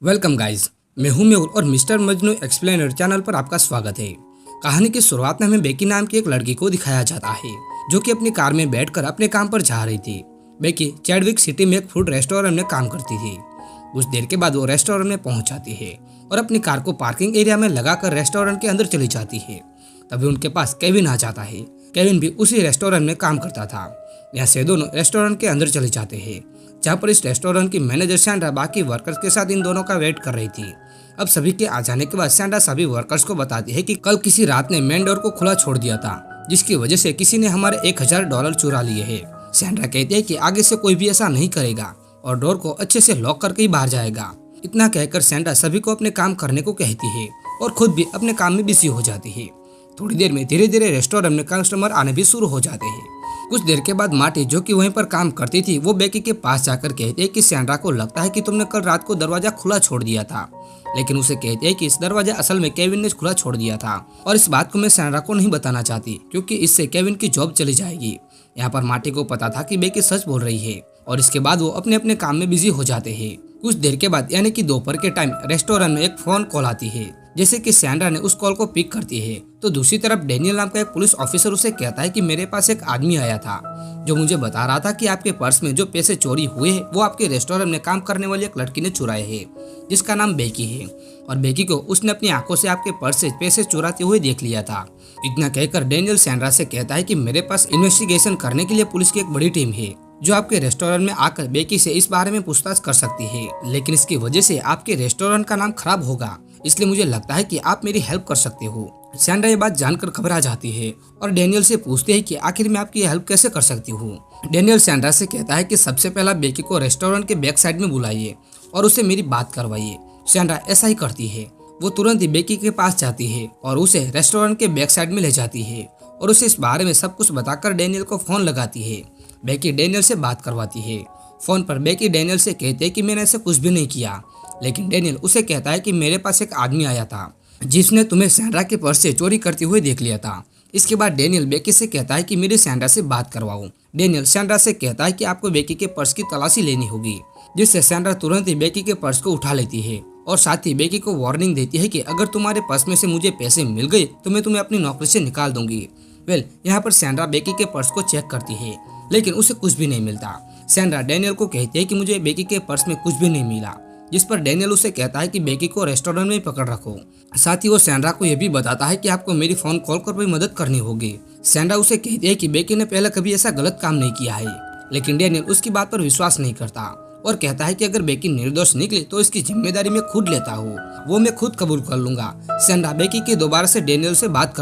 Welcome guys, मैं हूं मेहुल और मिस्टर मजनू एक्सप्लेनर चैनल पर आपका स्वागत है। कहानी की शुरुआत में हमें बेकी नाम की एक लड़की को दिखाया जाता है जो कि अपनी कार में बैठकर अपने काम पर जा रही थी। बेकी चैडविक सिटी में एक फूड रेस्टोरेंट में काम करती थी। कुछ देर के बाद वो रेस्टोरेंट में पहुंच जाती है और अपनी कार को पार्किंग एरिया में लगाकर रेस्टोरेंट के अंदर चली जाती है। तभी उनके पास केविन आ जाता है। केविन भी उसी रेस्टोरेंट में काम करता था। यहाँ से दोनों रेस्टोरेंट के अंदर चले जाते हैं, जहाँ पर इस रेस्टोरेंट की मैनेजर सैंड्रा बाकी वर्कर्स के साथ इन दोनों का वेट कर रही थी। अब सभी के आ जाने के बाद सैंड्रा सभी वर्कर्स को बताती है कि कल किसी रात ने मेन डोर को खुला छोड़ दिया था, जिसकी वजह से किसी ने हमारे $1000 चुरा लिए है। सैंड्रा कहती है कि आगे से कोई भी ऐसा नहीं करेगा और डोर को अच्छे से लॉक करके ही बाहर जाएगा। इतना कहकर सैंड्रा सभी को अपने काम करने को कहती है और खुद भी अपने काम में बिजी हो जाती है। थोड़ी देर में धीरे धीरे रेस्टोरेंट में कस्टमर आने भी शुरू हो जाते हैं। कुछ देर के बाद मार्टी, जो कि वहीं पर काम करती थी, वो बेकी के पास जाकर कहती है कि सैंड्रा को लगता है कि तुमने कल रात को दरवाजा खुला छोड़ दिया था। लेकिन उसे कहती है कि इस दरवाजा असल में केविन ने खुला छोड़ दिया था और इस बात को मैं सैंड्रा को नहीं बताना चाहती क्योंकि इससे केविन की जॉब चली जाएगी। यहाँ पर मार्टी को पता था कि बेकी सच बोल रही है और इसके बाद वो अपने अपने काम में बिजी हो जाते हैं। कुछ देर के बाद यानी कि दोपहर के टाइम रेस्टोरेंट में एक फोन कॉल आती है। जैसे कि सैंड्रा ने उस कॉल को पिक करती है तो दूसरी तरफ डेनियल नाम का एक पुलिस ऑफिसर उसे कहता है कि मेरे पास एक आदमी आया था जो मुझे बता रहा था कि आपके पर्स में जो पैसे चोरी हुए हैं वो आपके रेस्टोरेंट में काम करने वाली एक लड़की ने चुराए हैं, जिसका नाम बेकी है। और बेकी को उसने अपनी आंखों से आपके पर्स से पैसे चुराते हुए देख लिया था। इतना कहकर डेनियल सैंड्रा से कहता है कि मेरे पास इन्वेस्टिगेशन करने के लिए पुलिस की एक बड़ी टीम है जो आपके रेस्टोरेंट में आकर बेकी से इस बारे में पूछताछ कर सकती है, लेकिन इसकी वजह से आपके रेस्टोरेंट का नाम खराब होगा, इसलिए मुझे लगता है कि आप मेरी हेल्प कर सकते हो। सैंड्रा ये बात जानकर घबरा जाती है और डेनियल से पूछते हैं कि आखिर मैं आपकी हेल्प कैसे कर सकती हूँ। डेनियल सैंड्रा से कहता है कि सबसे पहला बेकी को रेस्टोरेंट के बैक साइड में बुलाइए और उससे मेरी बात करवाइए। सैंड्रा ऐसा ही करती है। वो तुरंत ही बेकी के पास जाती है और उसे रेस्टोरेंट के बैक साइड में ले जाती है और उसे इस बारे में सब कुछ बताकर डेनियल को फोन लगाती है। बेकी डेनियल से बात करवाती है। फोन पर बेकी डेनियल से कहते हैं कि मैंने ऐसा कुछ भी नहीं किया, लेकिन डेनियल उसे कहता है कि मेरे पास एक आदमी आया था जिसने तुम्हें सैंड्रा के पर्स से चोरी करते हुए देख लिया था। इसके बाद डेनियल बेकी से कहता है कि मेरी सैंड्रा से बात करवाओ। डेनियल सैंड्रा से कहता है कि आपको बेकी के पर्स की तलाशी लेनी होगी, जिससे सैंड्रा तुरंत ही बेकी के पर्स को उठा लेती है और साथ ही बेकी को वार्निंग देती है कि अगर तुम्हारे पर्स में से मुझे पैसे मिल गए तो मैं तुम्हें अपनी नौकरी से निकाल दूंगी। यहाँ पर सैंड्रा बेकी के पर्स को चेक करती है, लेकिन उसे कुछ भी नहीं मिलता। सैंड्रा डेनियल को कहती है कि मुझे बेकी के पर्स में कुछ भी नहीं मिला, जिस पर डेनियल उसे कहता है कि बेकी को रेस्टोरेंट में पकड़ रखो। साथ ही वो सैंड्रा को यह भी बताता है कि आपको मेरी फोन कॉल कर भी मदद करनी होगी। सैंड्रा उसे कहती है कि बेकी ने पहले कभी ऐसा गलत काम नहीं किया है, लेकिन डेनियल उसकी बात पर विश्वास नहीं करता और कहता है कि अगर बेकी निर्दोष निकले तो इसकी जिम्मेदारी मैं खुद लेता हूँ, वो मैं खुद कबूल कर लूंगा। सैंड्रा बेकी की दोबारा से डेनियल से बात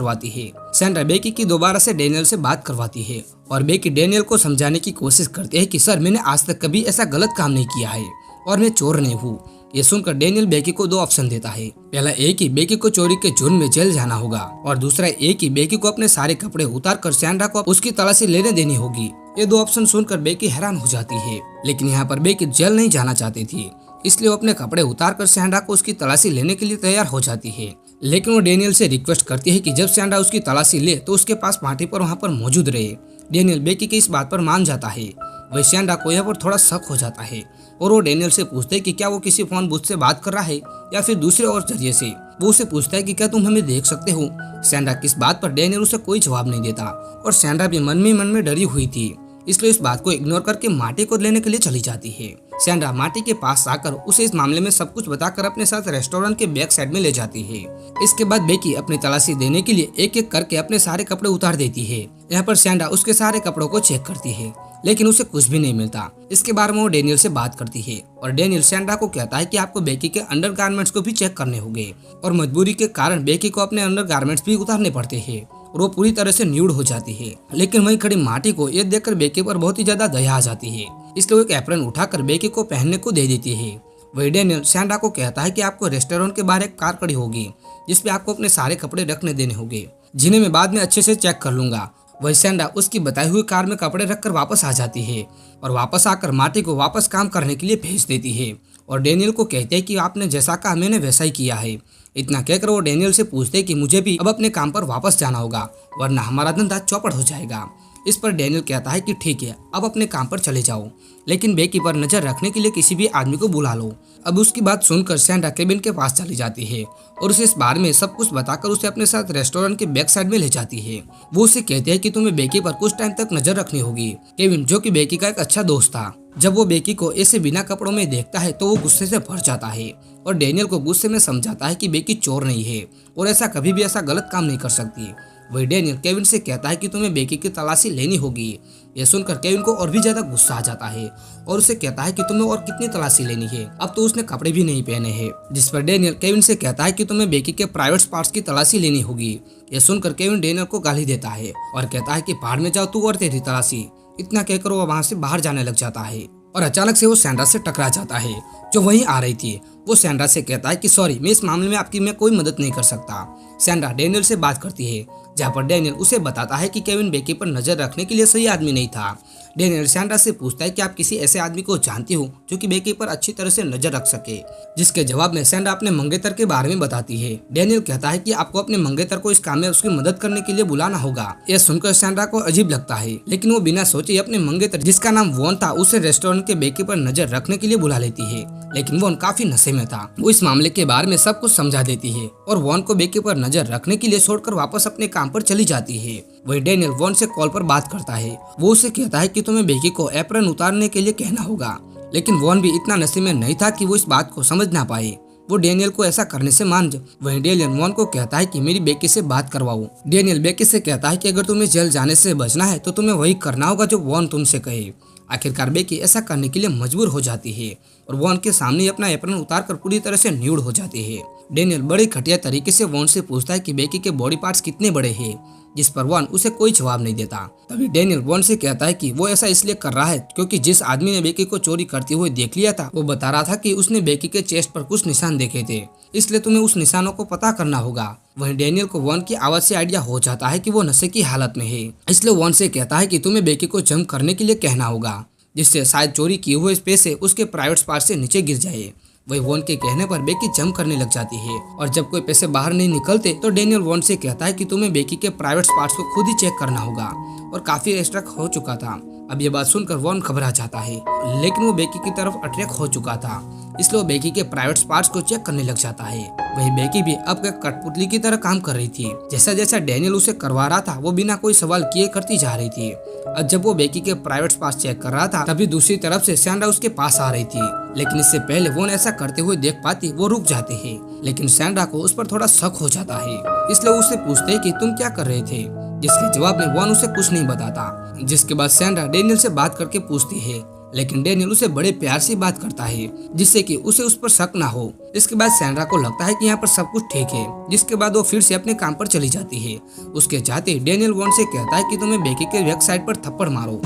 करवाती है। और बेकी डेनियल को समझाने की कोशिश करती है कि सर, मैंने आज तक कभी ऐसा गलत काम नहीं किया है और मैं चोर नहीं हूँ। ये सुनकर डेनियल बेकी को 2 ऑप्शन देता है। पहला एक ही बेकी को चोरी के जुर्म में जेल जाना होगा और दूसरा एक ही बेकी को अपने सारे कपड़े उतार कर सैंड्रा को उसकी तलाशी लेने देनी होगी। ये 2 ऑप्शन सुनकर बेकी हैरान हो जाती है, लेकिन यहाँ पर बेकी जेल नहीं जाना चाहती थी, इसलिए वो अपने कपड़े उतार कर सैंड्रा को उसकी तलाशी लेने के लिए तैयार हो जाती है। लेकिन वो डेनियल से रिक्वेस्ट करती है कि जब सैंड्रा उसकी तलाशी ले तो उसके पास पार्टी पर वहाँ पर मौजूद रहे। डेनियल बेकी की इस बात पर मान जाता है। वही सैंड्रा को यहाँ पर थोड़ा शक हो जाता है और वो डेनियल से पूछते है कि क्या वो किसी फोन बूथ से बात कर रहा है या फिर दूसरे और जरिए से। वो उसे पूछता है कि क्या तुम हमें देख सकते हो। सैंड्रा किस बात पर डेनियल उसे कोई जवाब नहीं देता और सैंड्रा भी मन में डरी हुई थी, इसलिए इस बात को इग्नोर करके मार्टी को लेने के लिए चली जाती है। सैंड्रा मार्टी के पास आकर उसे इस मामले में सब कुछ बताकर अपने साथ रेस्टोरेंट के बैक साइड में ले जाती है। इसके बाद बेकी अपनी तलाशी देने के लिए एक एक करके अपने सारे कपड़े उतार देती है। यहाँ पर सैंड्रा उसके सारे कपड़ों को चेक करती है, लेकिन उसे कुछ भी नहीं मिलता। इसके बारे में वो डेनियल से बात करती है और डेनियल सैंड्रा को कहता है कि आपको बेकी के अंडरगारमेंट्स को भी चेक करने होंगे और मजबूरी के कारण बेकी को अपने अंडरगारमेंट्स भी उतारने पड़ते हैं और वो पूरी तरह से न्यूड हो जाती है। लेकिन वहीं खड़ी मार्टी को ये देखकर बेकी पर बहुत ही ज्यादा दया आ जाती है, इसलिए वो एक एप्रन उठाकर बेकी को पहनने को दे देती है। वही डेनियल सैंड्रा को कहता है कि आपको रेस्टोरेंट के बाहर एक कार खड़ी होगी जिसपे आपको अपने सारे कपड़े रखने देने होंगे, जिन्हें मैं बाद में अच्छे से चेक कर लूंगा। वही सैंड्रा उसकी बताई हुई कार में कपड़े रखकर वापस आ जाती है और वापस आकर मार्टी को वापस काम करने के लिए भेज देती है और डेनियल को कहते हैं कि आपने जैसा कहा मैंने वैसा ही किया है। इतना कहकर वो डेनियल से पूछते हैं कि मुझे भी अब अपने काम पर वापस जाना होगा वरना हमारा धंधा चौपट हो जाएगा। इस पर डेनियल कहता है कि ठीक है, अब अपने काम पर चले जाओ, लेकिन बेकी पर नजर रखने के लिए किसी भी आदमी को बुला लो। अब उसकी बात सुनकर सैंड्रा केविन के पास चली जाती है और उसे इस बारे में सब कुछ बताकर उसे अपने साथ रेस्टोरेंट के बैक साइड में ले जाती है। वो उसे कहती है कि तुम्हें बेकी पर कुछ टाइम तक नजर रखनी होगी। केविन, जो कि बेकी का एक अच्छा दोस्त था, जब वो बेकी को ऐसे बिना कपड़ों में देखता है तो वो गुस्से से भर जाता है और डेनियल को गुस्से में समझाता है कि बेकी चोर नहीं है और ऐसा कभी भी ऐसा गलत काम नहीं कर सकती। वही डेनियल केविन से कहता है कि तुम्हें बेकी की तलाशी लेनी होगी। यह सुनकर केविन को और भी ज्यादा गुस्सा आ जाता है और उसे कहता है कि तुम्हें और कितनी तलाशी लेनी है, अब तो उसने कपड़े भी नहीं पहने हैं। जिस पर डेनियल केविन से कहता है कि तुम्हें बेकी के प्राइवेट पार्ट्स की तलाशी लेनी होगी। यह सुनकर केविन डेनियल को गाली देता है और कहता है कि भाड़ में जाओ तू और तेरी तलाशी। इतना कहकर वो वहां से बाहर जाने लग जाता है और अचानक से वो सैंड्रा से टकरा जाता है जो वहीं आ रही थी। वो सैंड्रा से कहता है कि सॉरी, मैं इस मामले में आपकी मैं कोई मदद नहीं कर सकता। सैंड्रा डेनियल से बात करती है, जहाँ पर डेनियल उसे बताता है कि केविन बेकी पर नजर रखने के लिए सही आदमी नहीं था। डेनियल सैंड्रा से पूछता है कि आप किसी ऐसे आदमी को जानती हो जो कि बेकी पर अच्छी तरह से नजर रख सके, जिसके जवाब में सैंड्रा अपने मंगेतर के बारे में बताती है। डेनियल कहता है कि आपको अपने मंगेतर को इस काम में उसकी मदद करने के लिए बुलाना होगा। यह सुनकर सैंड्रा को अजीब लगता है, लेकिन वो बिना सोचे अपने मंगेतर, जिसका नाम वॉन था, उसे रेस्टोरेंट के बेकी पर नजर रखने के लिए बुला लेती है। लेकिन वॉन काफी नशे में था। वो इस मामले के बारे में सब कुछ समझा देती है और वॉन को बेकी पर नजर रखने के लिए छोड़कर वापस अपने काम पर चली जाती है। वही डेनियल वॉन से कॉल पर बात करता है। वो उसे कहता है कि तुम्हें बेकी को एप्रन उतारने के लिए कहना होगा, लेकिन वॉन भी इतना नशे में नहीं था कि वो इस बात को समझ ना पाए। वो डेनियल को ऐसा करने से मान जाए। वहीं डेनियल वॉन को कहता है कि मेरी बेकी से बात करवाओ। डेनियल बेकी से कहता है कि अगर तुम्हें जेल जाने से बचना है तो तुम्हें वही करना होगा जो वॉन तुमसे कहे। आखिरकार बेकी ऐसा करने के लिए मजबूर हो जाती है और वॉन के सामने अपना एप्रन उतारकर पूरी तरह से न्यूड हो जाती है। डेनियल बड़े घटिया तरीके से वॉन से पूछता है कि बेकी के बॉडी पार्ट्स कितने बड़े हैं, जिस पर वॉन उसे कोई जवाब नहीं देता। तभी डेनियल वॉन से कहता है कि वो ऐसा इसलिए कर रहा है क्योंकि जिस आदमी ने बेकी को चोरी करते हुए देख लिया था, वो बता रहा था कि उसने बेकी के चेस्ट पर कुछ निशान देखे थे, इसलिए तुम्हें उस निशानों को पता करना होगा। वहीं डेनियल को वॉन की आवाज से आइडिया हो जाता है कि वो नशे की हालत में है, इसलिए वॉन से कहता है कि तुम्हें बेकी को जंप करने के लिए कहना होगा, जिससे शायद चोरी किए हुए पैसे उसके प्राइवेट पार्ट से नीचे गिर जाए। वही वॉन के कहने पर बेकी जंप करने लग जाती है और जब कोई पैसे बाहर नहीं निकलते तो डेनियल वॉन से कहता है कि तुम्हें बेकी के प्राइवेट पार्ट्स को खुद ही चेक करना होगा और काफी एक्स्ट्रा हो चुका था। अब ये बात सुनकर वॉन घबरा जाता है, लेकिन वो बेकी की तरफ अट्रैक्ट हो चुका था, इसलिए वो बेकी के प्राइवेट पार्ट्स को चेक करने लग जाता है। वही बेकी भी अब कठपुतली की तरह काम कर रही थी। जैसा जैसा डेनियल उसे करवा रहा था वो बिना कोई सवाल किए करती जा रही थी। अब जब वो बेकी के प्राइवेट पार्ट्स चेक कर रहा था तभी दूसरी तरफ से सैंड्रा उसके पास आ रही थी, लेकिन इससे पहले वॉन ऐसा करते हुए देख पाती वो रुक जाते हैं। लेकिन सैंड्रा को उस पर थोड़ा शक हो जाता है, इसलिए उससे पूछते हैं कि तुम क्या कर रहे थे, जिसके जवाब में वॉन उसे कुछ नहीं बताता। जिसके बाद सैंड्रा डेनियल से बात करके पूछती है, लेकिन डेनियल उसे बड़े प्यार से बात करता है जिससे कि उसे उस पर शक ना हो। इसके बाद सैंड्रा को लगता है कि यहाँ पर सब कुछ ठीक है, जिसके बाद वो फिर से अपने काम पर चली जाती है। उसके जाते डेनियल वॉन से कहता है कि तुम्हें बेकी के बैक साइड पर थप्पड़ मारो।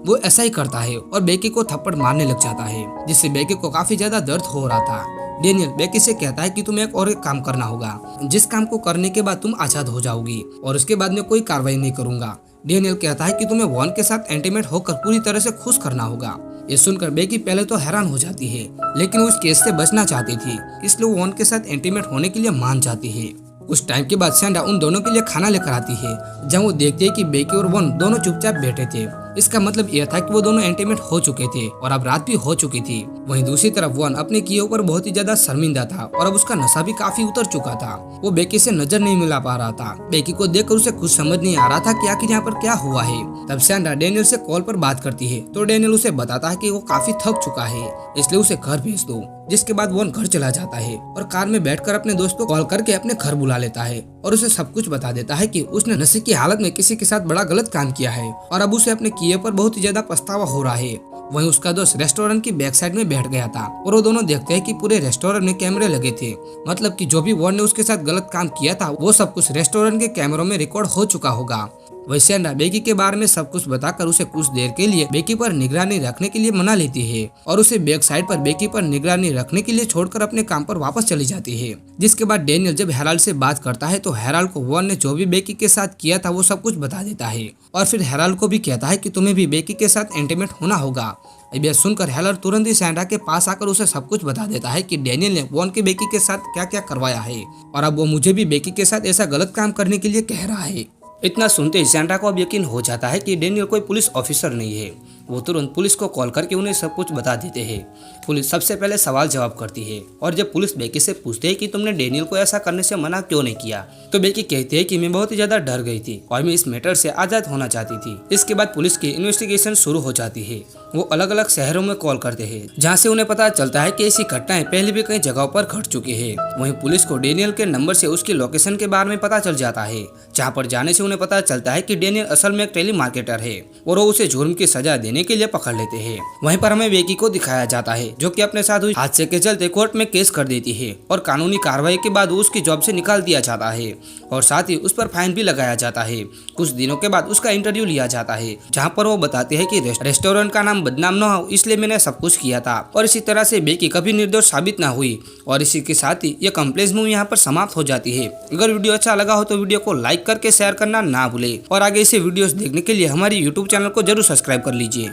वो ऐसा ही करता है और बेकी को थप्पड़ मारने लग जाता है, जिससे बेकी को काफी ज्यादा दर्द हो रहा था। डेनियल बेकी से कहता है कि तुम्हें एक काम करना होगा, जिस काम को करने के बाद तुम आजाद हो जाओगी और उसके बाद मैं कोई कार्रवाई नहीं करूंगा। डेनियल कहता है कि तुम्हें वॉन के साथ इंटीमेट होकर पूरी तरह से खुश करना होगा। ये सुनकर बेकी पहले तो हैरान हो जाती है, लेकिन वो इस केस से बचना चाहती थी, इसलिए वॉन के साथ इंटीमेट होने के लिए मान जाती है। कुछ टाइम के बाद सैंड्रा उन दोनों के लिए खाना लेकर आती है, जहाँ वो देखती है कि बेकी और वॉन दोनों चुपचाप बैठे थे। इसका मतलब यह था कि वो दोनों इंटीमेट हो चुके थे और अब रात भी हो चुकी थी। वहीं दूसरी तरफ वॉन अपने किए ऊपर बहुत ही ज्यादा शर्मिंदा था और अब उसका नशा भी काफी उतर चुका था। वो बेकी से नजर नहीं मिला पा रहा था। बेकी को देखकर उसे कुछ समझ नहीं आ रहा था कि आखिर यहाँ पर क्या हुआ है। तब सैंड्रा डेनियल से कॉल पर बात करती है तो डेनियल उसे बताता है कि वो काफी थक चुका है, इसलिए उसे घर भेज दो। जिसके बाद वॉन घर चला जाता है और कार में बैठकर अपने दोस्त को कॉल करके अपने घर बुला लेता है और उसे सब कुछ बता देता है कि उसने नशे की हालत में किसी के साथ बड़ा गलत काम किया है और अब उसे अपने किए पर बहुत ही ज्यादा पछतावा हो रहा है। वहीं उसका दोस्त रेस्टोरेंट की बैक साइड में बैठ गया था और वो दोनों देखते हैं कि पूरे रेस्टोरेंट में कैमरे लगे थे, मतलब कि जो भी वॉन ने उसके साथ गलत काम किया था वो सब कुछ रेस्टोरेंट के कैमरों में रिकॉर्ड हो चुका होगा। वही सैंड्रा बेकी के बारे में सब कुछ बताकर उसे कुछ देर के लिए बेकी पर निगरानी रखने के लिए मना लेती है और उसे बैक साइड पर बेकी पर निगरानी रखने के लिए छोड़कर अपने काम पर वापस चली जाती है। जिसके बाद डेनियल जब हेराल्ड से बात करता है तो हेराल्ड को वॉन ने जो भी बेकी के साथ किया था वो सब कुछ बता देता है और फिर हेराल्ड को भी कहता है कि तुम्हें भी बेकी के साथ इंटीमेट होना होगा। अब यह सुनकर हेराल्ड तुरंत ही सैंड्रा के पास आकर उसे सब कुछ बता देता है कि डेनियल ने वॉन के बेकी के साथ क्या क्या करवाया है और अब वो मुझे भी बेकी के साथ ऐसा गलत काम करने के लिए कह रहा है। इतना सुनते ही सैंड्रा को अब यकीन हो जाता है कि डेनियल कोई पुलिस ऑफिसर नहीं है। वो तुरंत पुलिस को कॉल करके उन्हें सब कुछ बता देते हैं। पुलिस सबसे पहले सवाल जवाब करती है और जब पुलिस बेकी से पूछते है कि तुमने डेनियल को ऐसा करने से मना क्यों नहीं किया, तो बेकी कहती है कि मैं बहुत ही ज्यादा डर गई थी और मैं इस मैटर से आजाद होना चाहती थी। इसके बाद पुलिस की इन्वेस्टिगेशन शुरू हो जाती है। वो अलग अलग शहरों में कॉल करते हैं जहाँ से उन्हें पता चलता है कि ऐसी घटनाएं पहले भी कई जगहों पर घट चुकी है। वहीं पुलिस को डेनियल के नंबर से उसकी लोकेशन के बारे में पता चल जाता है, जहाँ पर जाने से उन्हें पता चलता है कि डेनियल असल में एक टेली मार्केटर है और वो उसे जुर्म की सजा देने के लिए पकड़ लेते हैं। वहीं पर हमें बेकी को दिखाया जाता है जो कि अपने साथ हुई हादसे के चलते कोर्ट में केस कर देती है और कानूनी कार्रवाई के बाद उसकी जॉब से निकाल दिया जाता है और साथ ही उस पर फाइन भी लगाया जाता है। कुछ दिनों के बाद उसका इंटरव्यू लिया जाता है जहाँ पर वो बताते हैं कि रेस्टोरेंट का नाम बदनाम न हो इसलिए मैंने सब कुछ किया था और इसी तरह से बेकी कभी निर्दोष साबित न हुई। और इसी के साथ ही ये कंप्लेंट्स मूवी यहाँ पर समाप्त हो जाती है। अगर वीडियो अच्छा लगा हो तो वीडियो को लाइक करके शेयर करना ना भूले और आगे ऐसे वीडियोस देखने के लिए हमारे यूट्यूब चैनल को जरूर सब्सक्राइब कर लीजिए।